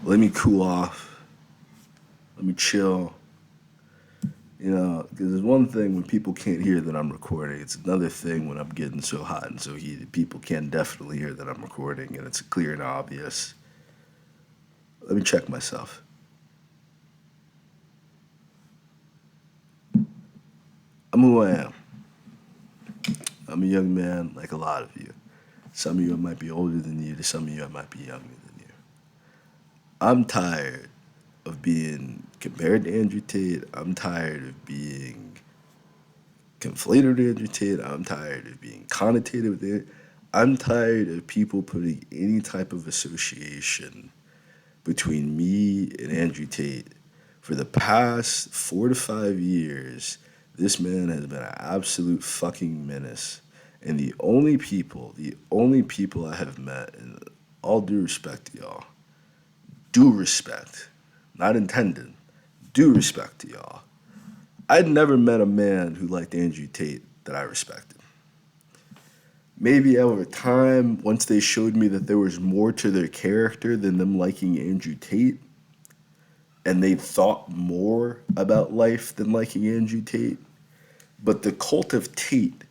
Let me cool off. Let me chill. Because there's one thing when people can't hear that I'm recording. It's another thing when I'm getting so hot and so heated. People can definitely hear that I'm recording, and it's clear and obvious. Let me check myself. I'm who I am. I'm a young man like a lot of you. Some of you I might be older than you. To some of you I might be younger than you. I'm tired of being compared to Andrew Tate. I'm tired of being conflated with Andrew Tate. I'm tired of being connotated with it. I'm tired of people putting any type of association between me and Andrew Tate. For the past 4 to 5 years, this man has been an absolute fucking menace. And the only people I have met, and all due respect to y'all, due respect, not intended, due respect to y'all, I'd never met a man who liked Andrew Tate that I respected. Maybe over time, once they showed me that there was more to their character than them liking Andrew Tate, and they thought more about life than liking Andrew Tate. But the cult of Tate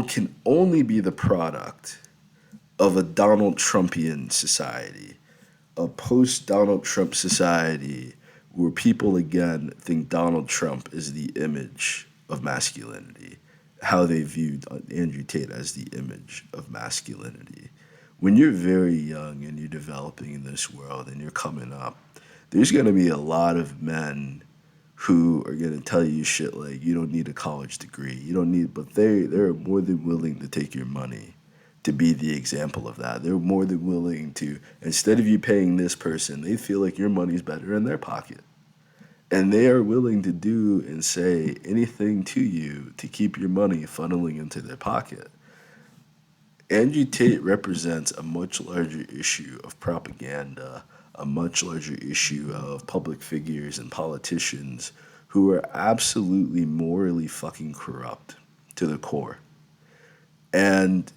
can only be the product of a Donald Trumpian society, a post Donald Trump society where people again think Donald Trump is the image of masculinity, how they viewed Andrew Tate as the image of masculinity. When you're very young and you're developing in this world and you're coming up, there's going to be a lot of men who are going to tell you shit like you don't need a college degree, you don't need, but they're more than willing to take your money to be the example of that. They're more than willing to, instead of you paying this person, they feel like your money's better in their pocket. And they are willing to do and say anything to you to keep your money funneling into their pocket. Andrew Tate represents a much larger issue of propaganda, a much larger issue of public figures and politicians who are absolutely morally fucking corrupt to the core. And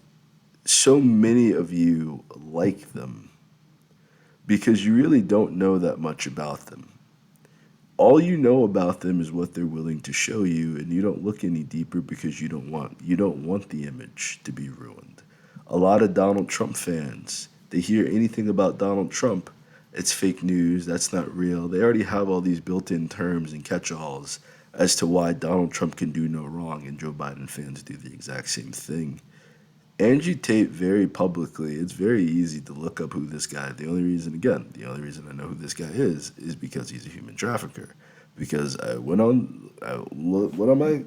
so many of you like them because you really don't know that much about them. All you know about them is what they're willing to show you, and you don't look any deeper because you don't want the image to be ruined. A lot of Donald Trump fans, they hear anything about Donald Trump, it's fake news, that's not real. They already have all these built-in terms and catch-alls as to why Donald Trump can do no wrong, and Joe Biden fans do the exact same thing. Angie Tate very publicly, it's very easy to look up who this guy, the only reason I know who this guy is because he's a human trafficker. Because went on my,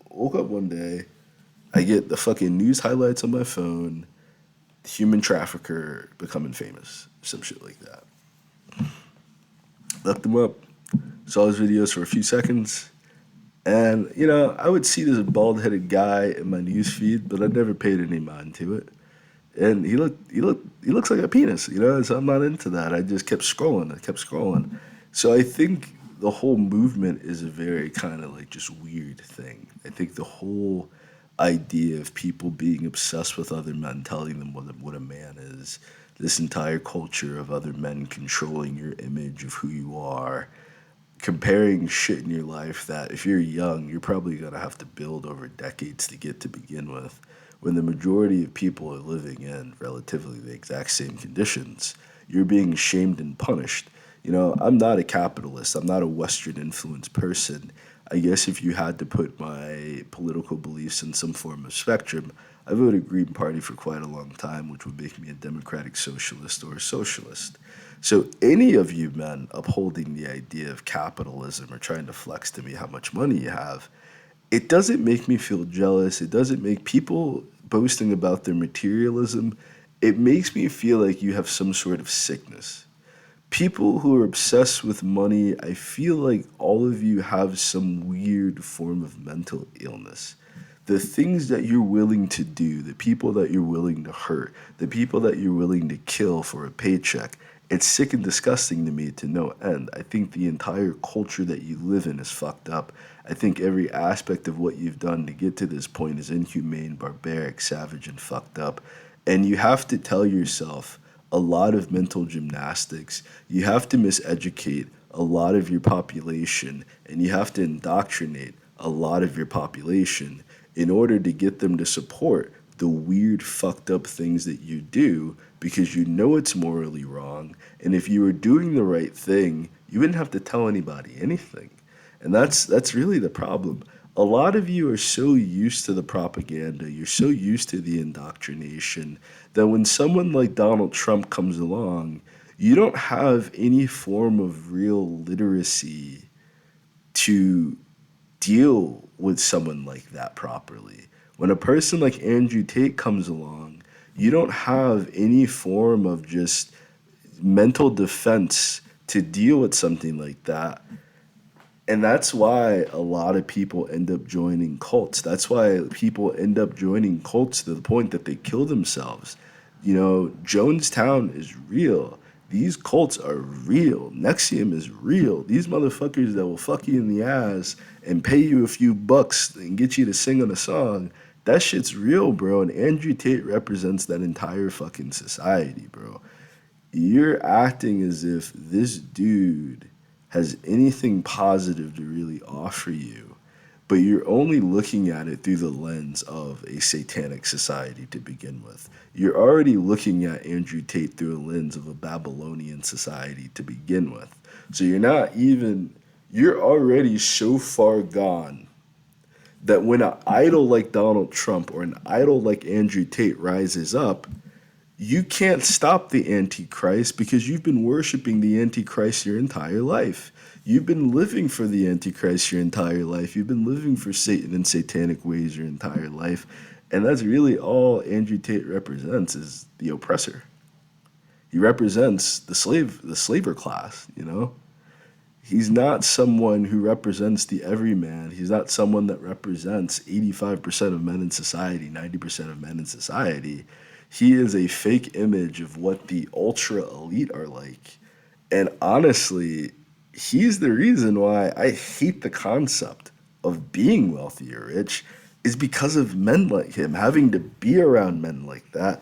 woke up one day, I get the fucking news highlights on my phone, human trafficker becoming famous, some shit like that. Looked him up, saw his videos for a few seconds, and I would see this bald headed guy in my news feed, but I never paid any mind to it. And he looks like a penis, so I'm not into that. I just kept scrolling. I kept scrolling. So I think the whole movement is a very kind of like just weird thing. I think the whole idea of people being obsessed with other men telling them what a man is, this entire culture of other men controlling your image of who you are, comparing shit in your life that if you're young, you're probably going to have to build over decades to get to begin with, when the majority of people are living in relatively the exact same conditions. You're being shamed and punished. I'm not a capitalist, I'm not a Western influenced person. I guess if you had to put my political beliefs in some form of spectrum, I voted Green Party for quite a long time, which would make me a democratic socialist or a socialist. So any of you men upholding the idea of capitalism or trying to flex to me how much money you have, it doesn't make me feel jealous. It doesn't make people boasting about their materialism. It makes me feel like you have some sort of sickness. People who are obsessed with money, I feel like all of you have some weird form of mental illness. The things that you're willing to do, the people that you're willing to hurt, the people that you're willing to kill for a paycheck, it's sick and disgusting to me to no end. I think the entire culture that you live in is fucked up. I think every aspect of what you've done to get to this point is inhumane, barbaric, savage, and fucked up. And you have to tell yourself, a lot of mental gymnastics. You have to miseducate a lot of your population, and you have to indoctrinate a lot of your population in order to get them to support the weird, fucked up things that you do because you know it's morally wrong. And if you were doing the right thing, you wouldn't have to tell anybody anything. And that's really the problem. A lot of you are so used to the propaganda, you're so used to the indoctrination that when someone like Donald Trump comes along, you don't have any form of real literacy to deal with someone like that properly. When a person like Andrew Tate comes along, you don't have any form of just mental defense to deal with something like that. And that's why a lot of people end up joining cults. That's why people end up joining cults to the point that they kill themselves. You know, Jonestown is real. These cults are real. Nexium is real. These motherfuckers that will fuck you in the ass and pay you a few bucks and get you to sing on a song, that shit's real, bro. And Andrew Tate represents that entire fucking society, bro. You're acting as if this dude has anything positive to really offer you, but you're only looking at it through the lens of a satanic society to begin with. You're already looking at Andrew Tate through a lens of a Babylonian society to begin with. So you're already so far gone that when an idol like Donald Trump or an idol like Andrew Tate rises up, you can't stop the Antichrist because you've been worshiping the Antichrist your entire life. You've been living for the Antichrist your entire life. You've been living for Satan in satanic ways your entire life. And that's really all Andrew Tate represents is the oppressor. He represents the slaver class, you know? He's not someone who represents the everyman. He's not someone that represents 85% of men in society, 90% of men in society. He is a fake image of what the ultra elite are like. And honestly, he's the reason why I hate the concept of being wealthy or rich is because of men like him, having to be around men like that,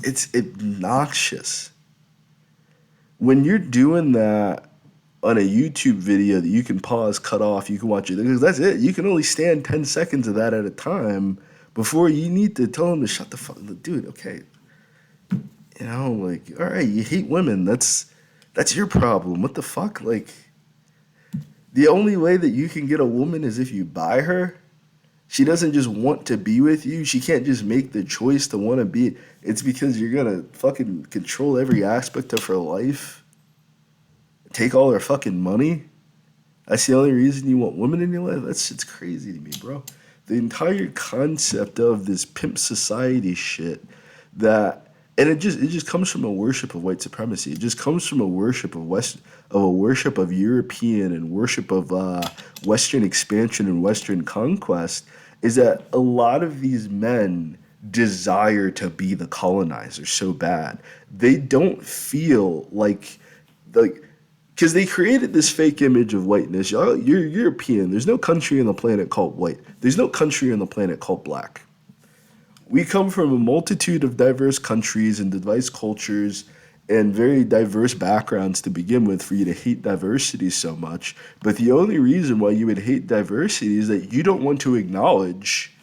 it's obnoxious. When you're doing that on a YouTube video that you can pause, cut off, you can watch it, because that's it. You can only stand 10 seconds of that at a time before you need to tell them to shut the fuck, dude, okay. You know, like, all right, you hate women. That's your problem. What the fuck? Like, the only way that you can get a woman is if you buy her. She doesn't just want to be with you. She can't just make the choice to want to be. It's because you're gonna fucking control every aspect of her life. Take all her fucking money. That's the only reason you want women in your life? That shit's crazy to me, bro. The entire concept of this pimp society shit that, and it just comes from a worship of white supremacy. It just comes from a worship of European and worship of Western expansion and Western conquest. Is that a lot of these men desire to be the colonizer so bad they don't feel like because they created this fake image of whiteness. You're European. There's no country on the planet called white. There's no country on the planet called black. We come from a multitude of diverse countries and diverse cultures and very diverse backgrounds to begin with for you to hate diversity so much. But the only reason why you would hate diversity is that you don't want to acknowledge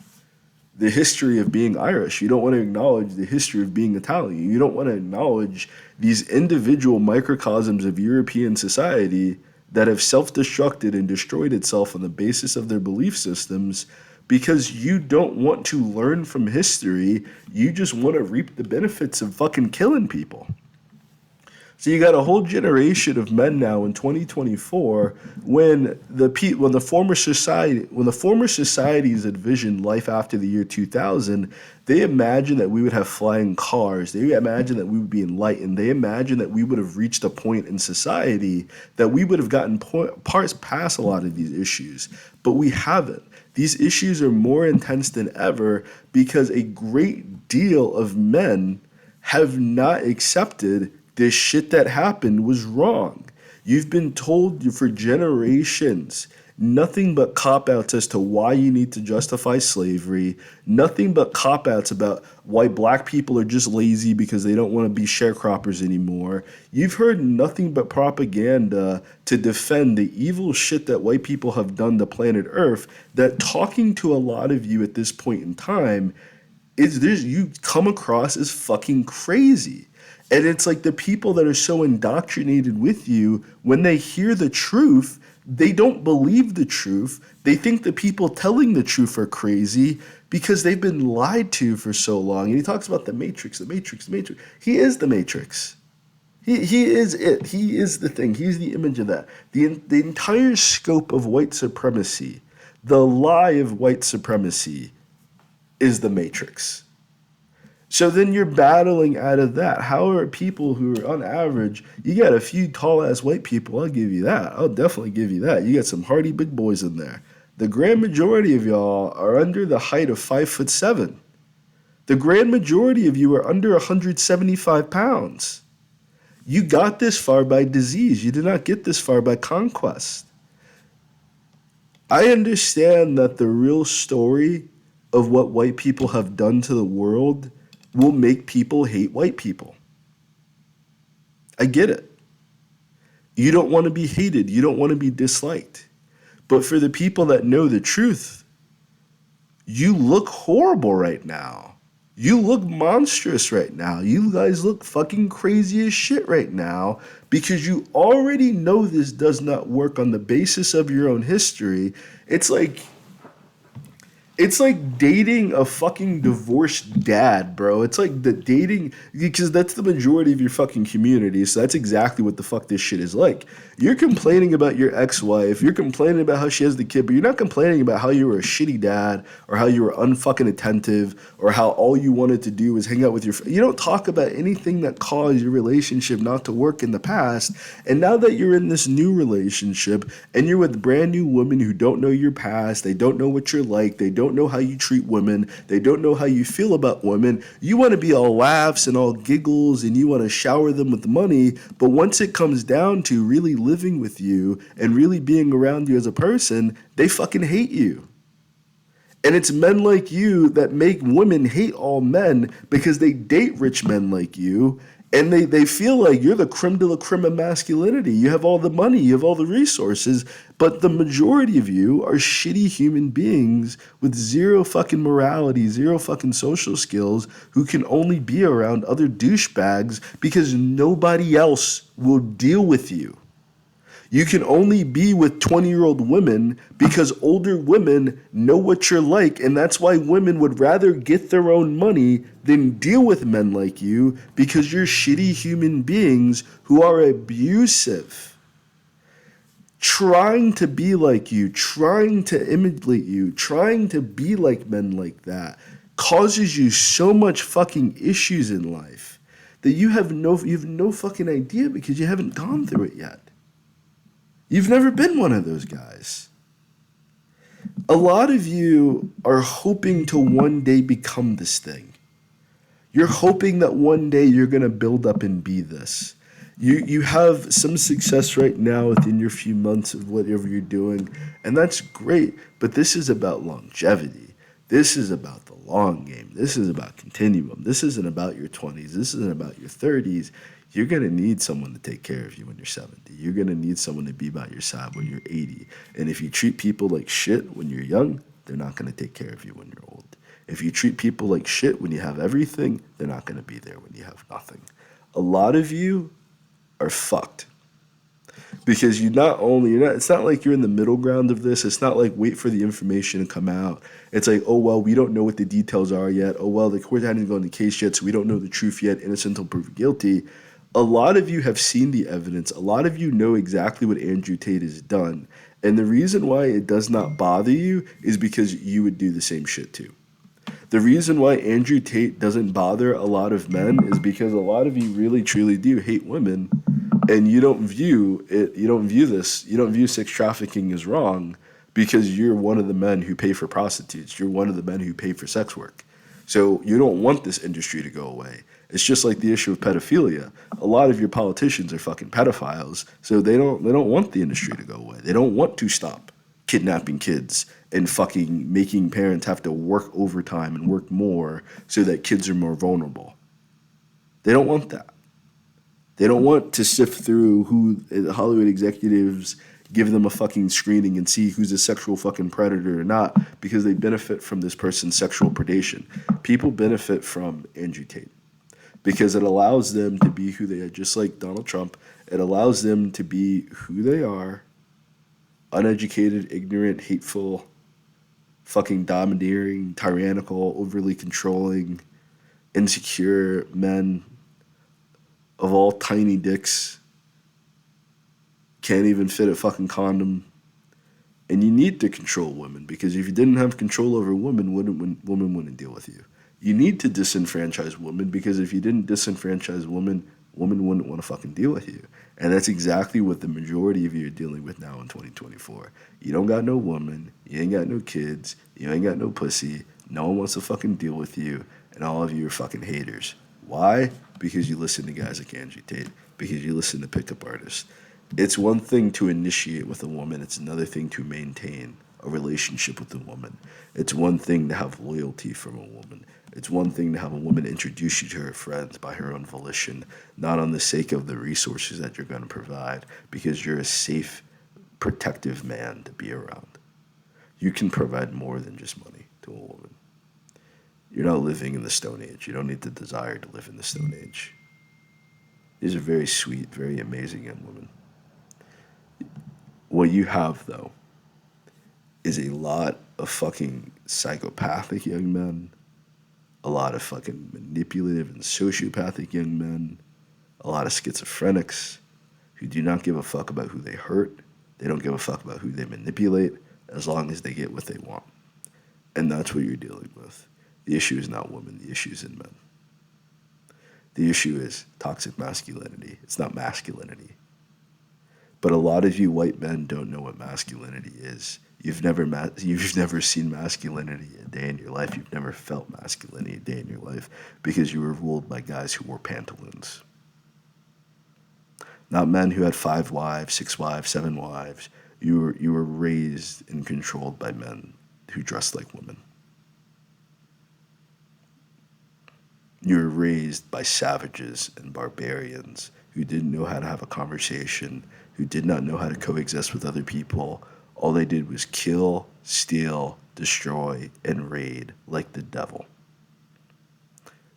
the history of being Irish. You don't want to acknowledge the history of being Italian. You don't want to acknowledge these individual microcosms of European society that have self-destructed and destroyed itself on the basis of their belief systems because you don't want to learn from history. You just want to reap the benefits of fucking killing people. So you got a whole generation of men now in 2024 when the former societies envisioned life after the year 2000, they imagined that we would have flying cars. They imagined that we would be enlightened. They imagined that we would have reached a point in society that we would have gotten parts past a lot of these issues, but we haven't. These issues are more intense than ever because a great deal of men have not accepted this shit that happened was wrong. You've been told for generations Nothing but cop-outs as to why you need to justify slavery. Nothing but cop-outs about why black people are just lazy because they don't want to be sharecroppers anymore. You've heard nothing but propaganda to defend the evil shit that white people have done to planet Earth, that talking to a lot of you at this point in time is there's you come across as fucking crazy. And it's like the people that are so indoctrinated with you, when they hear the truth, they don't believe the truth. They think the people telling the truth are crazy because they've been lied to for so long. And he talks about the Matrix, the Matrix, the Matrix. He is the Matrix. He is it. He is the thing. He's the image of that. The entire scope of white supremacy, the lie of white supremacy, is the Matrix. So then you're battling out of that. How are people who are on average, you got a few tall ass white people, I'll give you that. I'll definitely give you that. You got some hardy big boys in there. The grand majority of y'all are under the height of 5'7". The grand majority of you are under 175 pounds. You got this far by disease. You did not get this far by conquest. I understand that the real story of what white people have done to the world will make people hate white people. I get it. You don't want to be hated. You don't want to be disliked. But for the people that know the truth, you look horrible right now. You look monstrous right now. You guys look fucking crazy as shit right now because you already know this does not work on the basis of your own history. It's like dating a fucking divorced dad, bro. It's like the dating, because that's the majority of your fucking community. So that's exactly what the fuck this shit is like. You're complaining about your ex-wife. You're complaining about how she has the kid, but you're not complaining about how you were a shitty dad or how you were unfucking attentive or how all you wanted to do was hang out with your You don't talk about anything that caused your relationship not to work in the past. And now that you're in this new relationship and you're with brand new women who don't know your past, they don't know what you're like, they don't know how you treat women, they don't know how you feel about women, you want to be all laughs and all giggles and you want to shower them with money, but once it comes down to really living with you and really being around you as a person, they fucking hate you. And it's men like you that make women hate all men because they date rich men like you. And they feel like you're the creme de la creme of masculinity. You have all the money, you have all the resources, but the majority of you are shitty human beings with zero fucking morality, zero fucking social skills, who can only be around other douchebags because nobody else will deal with you. You can only be with 20-year-old women because older women know what you're like, and that's why women would rather get their own money than deal with men like you, because you're shitty human beings who are abusive. Trying to be like you, trying to imitate you, trying to be like men like that causes you so much fucking issues in life that you have no fucking idea because you haven't gone through it yet. You've never been one of those guys. A lot of you are hoping to one day become this thing. You're hoping that one day you're going to build up and be this. You have some success right now within your few months of whatever you're doing, and that's great, but this is about longevity. This is about the long game. This is about continuum. This isn't about your 20s. This isn't about your 30s. You're going to need someone to take care of you when you're 70. You're going to need someone to be by your side when you're 80. And if you treat people like shit when you're young, they're not going to take care of you when you're old. If you treat people like shit when you have everything, they're not going to be there when you have nothing. A lot of you are fucked. Because it's not like you're in the middle ground of this. It's not like wait for the information to come out. It's like, oh, well, we don't know what the details are yet. Oh, well, the court hasn't gone to the case yet, so we don't know the truth yet. Innocent until proven guilty. A lot of you have seen the evidence. A lot of you know exactly what Andrew Tate has done. And the reason why it does not bother you is because you would do the same shit too. The reason why Andrew Tate doesn't bother a lot of men is because a lot of you really truly do hate women, and you don't view sex trafficking as wrong because you're one of the men who pay for prostitutes. You're one of the men who pay for sex work. So you don't want this industry to go away. It's just like the issue of pedophilia. A lot of your politicians are fucking pedophiles, so they don't want the industry to go away. They don't want to stop kidnapping kids and fucking making parents have to work overtime and work more so that kids are more vulnerable. They don't want that. They don't want to sift through who Hollywood executives give them a fucking screening and see who's a sexual fucking predator or not because they benefit from this person's sexual predation. People benefit from Andrew Tate because it allows them to be who they are, just like Donald Trump. It allows them to be who they are, uneducated, ignorant, hateful, fucking domineering, tyrannical, overly controlling, insecure men of all tiny dicks, can't even fit a fucking condom. And you need to control women because if you didn't have control over women wouldn't deal with you. You need to disenfranchise women because if you didn't disenfranchise women wouldn't want to fucking deal with you. And that's exactly what the majority of you are dealing with now in 2024. You don't got no woman, you ain't got no kids, you ain't got no pussy, no one wants to fucking deal with you, and all of you are fucking haters. Why? Because you listen to guys like Andrew Tate, because you listen to pickup artists. It's one thing to initiate with a woman, it's another thing to maintain a relationship with a woman. It's one thing to have loyalty from a woman. It's one thing to have a woman introduce you to her friends by her own volition, not on the sake of the resources that you're going to provide, because you're a safe, protective man to be around. You can provide more than just money to a woman. You're not living in the Stone Age. You don't need the desire to live in the Stone Age. These are very sweet, very amazing young women. What you have, though, is a lot of fucking psychopathic young men, a lot of fucking manipulative and sociopathic young men, a lot of schizophrenics who do not give a fuck about who they hurt. They don't give a fuck about who they manipulate as long as they get what they want. And that's what you're dealing with. The issue is not women, the issue is in men. The issue is toxic masculinity. It's not masculinity. But a lot of you white men don't know what masculinity is. You've never seen masculinity a day in your life. You've never felt masculinity a day in your life because you were ruled by guys who wore pantaloons. Not men who had 5 wives, 6 wives, 7 wives. You were raised and controlled by men who dressed like women. You were raised by savages and barbarians who didn't know how to have a conversation, who did not know how to coexist with other people. All they did was kill, steal, destroy, and raid like the devil.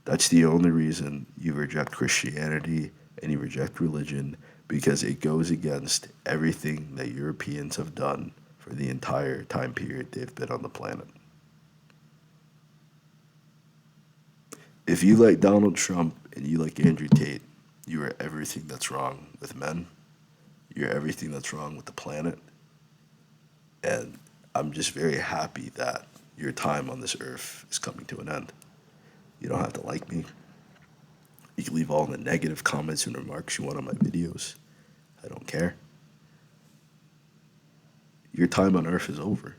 That's the only reason you reject Christianity and you reject religion, because it goes against everything that Europeans have done for the entire time period they've been on the planet. If you like Donald Trump and you like Andrew Tate, you are everything that's wrong with men. You're everything that's wrong with the planet. And I'm just very happy that your time on this earth is coming to an end. You don't have to like me. You can leave all the negative comments and remarks you want on my videos. I don't care. Your time on earth is over.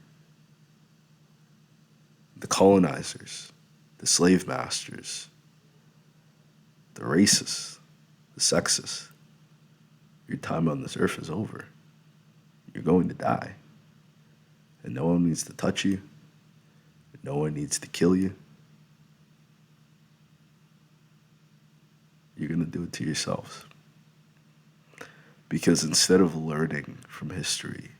The colonizers, the slave masters, the racists, the sexists, your time on this earth is over. You're going to die. And no one needs to touch you. No one needs to kill you. You're going to do it to yourselves. Because instead of learning from history,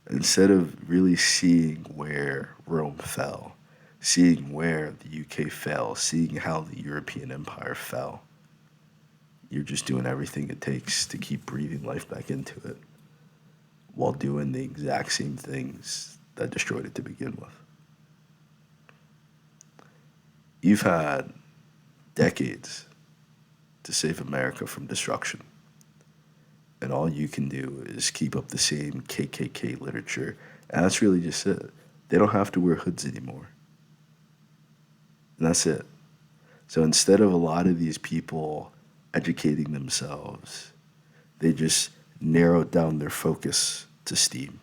instead of really seeing where Rome fell, seeing where the UK fell, seeing how the European Empire fell, you're just doing everything it takes to keep breathing life back into it while doing the exact same things that destroyed it to begin with. You've had decades to save America from destruction. And all you can do is keep up the same KKK literature. And that's really just it. They don't have to wear hoods anymore. And that's it. So instead of a lot of these people educating themselves, they just narrowed down their focus to STEAM.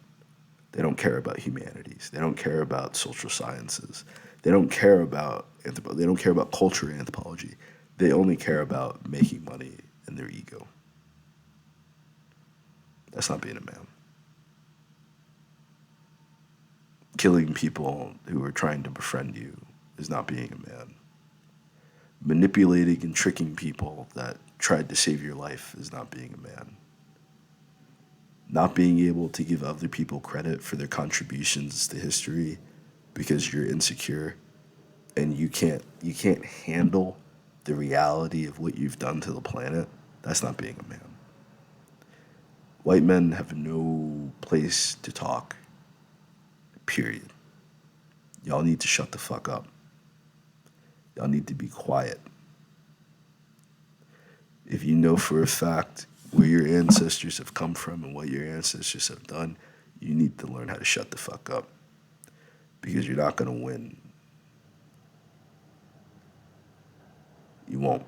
They don't care about humanities. They don't care about social sciences. They don't care about they don't care about culture and anthropology. They only care about making money and their ego. That's not being a man. Killing people who are trying to befriend you is not being a man. Manipulating and tricking people that tried to save your life is not being a man. Not being able to give other people credit for their contributions to history because you're insecure and you can't handle the reality of what you've done to the planet, that's not being a man. White men have no place to talk, period. Y'all need to shut the fuck up. Y'all need to be quiet. If you know for a fact where your ancestors have come from and what your ancestors have done, you need to learn how to shut the fuck up because you're not going to win. You won't.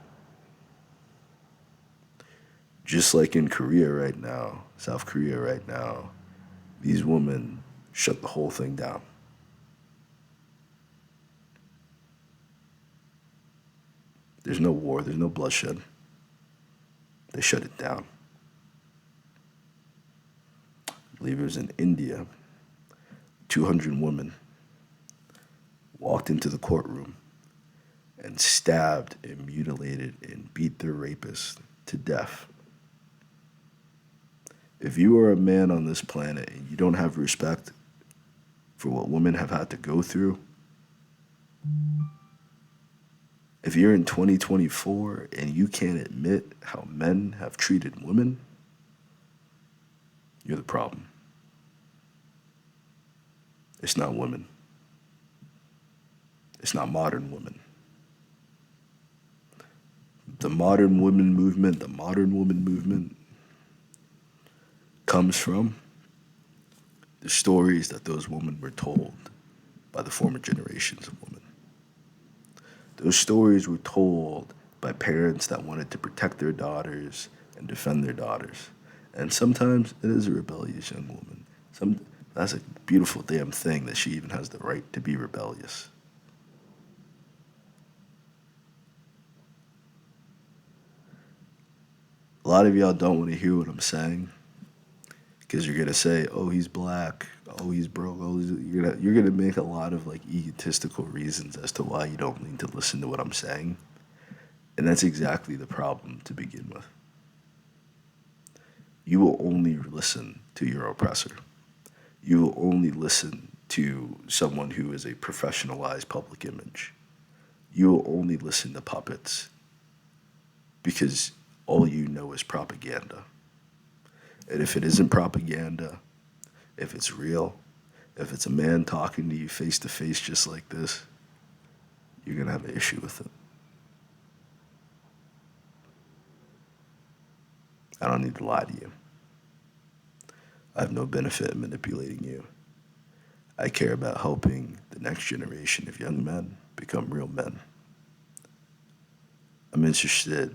Just like in Korea right now, South Korea right now, these women shut the whole thing down. There's no war, there's no bloodshed. They shut it down. I believe it was in India. 200 women walked into the courtroom and stabbed and mutilated and beat their rapist to death. If you are a man on this planet and you don't have respect for what women have had to go through, if you're in 2024 and you can't admit how men have treated women, you're the problem. It's not women. It's not modern women. The modern woman movement comes from the stories that those women were told by the former generations of women. Those stories were told by parents that wanted to protect their daughters and defend their daughters. And sometimes it is a rebellious young woman. That's a beautiful damn thing that she even has the right to be rebellious. A lot of y'all don't want to hear what I'm saying because you're gonna say, "Oh, he's black. Oh, he's broke." Oh, you're gonna make a lot of like egotistical reasons as to why you don't need to listen to what I'm saying, and that's exactly the problem to begin with. You will only listen to your oppressor. You will only listen to someone who is a professionalized public image. You will only listen to puppets because all you know is propaganda. And if it isn't propaganda, if it's real, if it's a man talking to you face to face just like this, you're going to have an issue with it. I don't need to lie to you. I have no benefit in manipulating you. I care about helping the next generation of young men become real men. I'm interested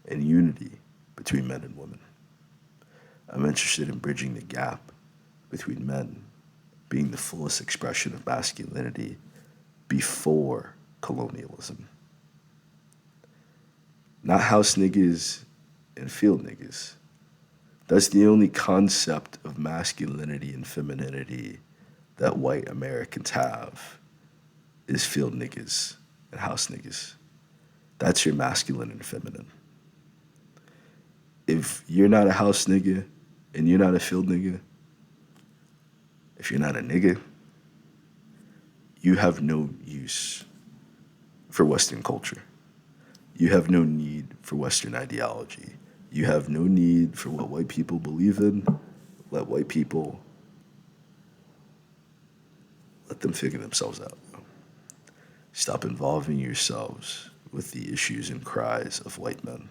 in unity between men and women. I'm interested in bridging the gap between men being the fullest expression of masculinity before colonialism. Not house niggas and field niggas. That's the only concept of masculinity and femininity that white Americans have is field niggas and house niggas. That's your masculine and feminine. If you're not a house nigga and you're not a field nigga, if you're not a nigga, you have no use for Western culture. You have no need for Western ideology. You have no need for what white people believe in. Let white people, let them figure themselves out. Stop involving yourselves with the issues and cries of white men.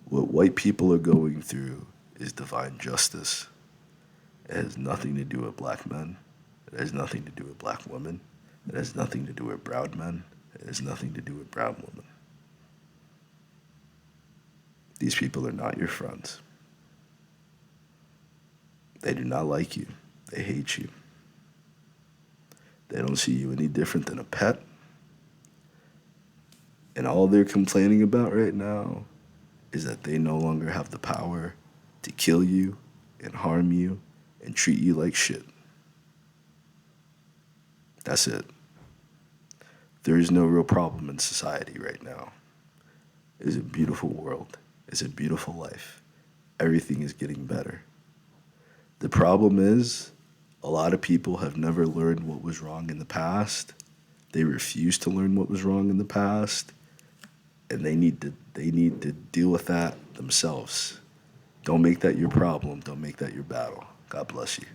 What white people are going through is divine justice. It has nothing to do with black men. It has nothing to do with black women. It has nothing to do with brown men. It has nothing to do with brown women. These people are not your friends. They do not like you. They hate you. They don't see you any different than a pet. And all they're complaining about right now is that they no longer have the power to kill you and harm you and treat you like shit. That's it. There is no real problem in society right now. It's a beautiful world. It's a beautiful life. Everything is getting better. The problem is, a lot of people have never learned what was wrong in the past. They refuse to learn what was wrong in the past, and they need to deal with that themselves. Don't make that your problem. Don't make that your battle. God bless you.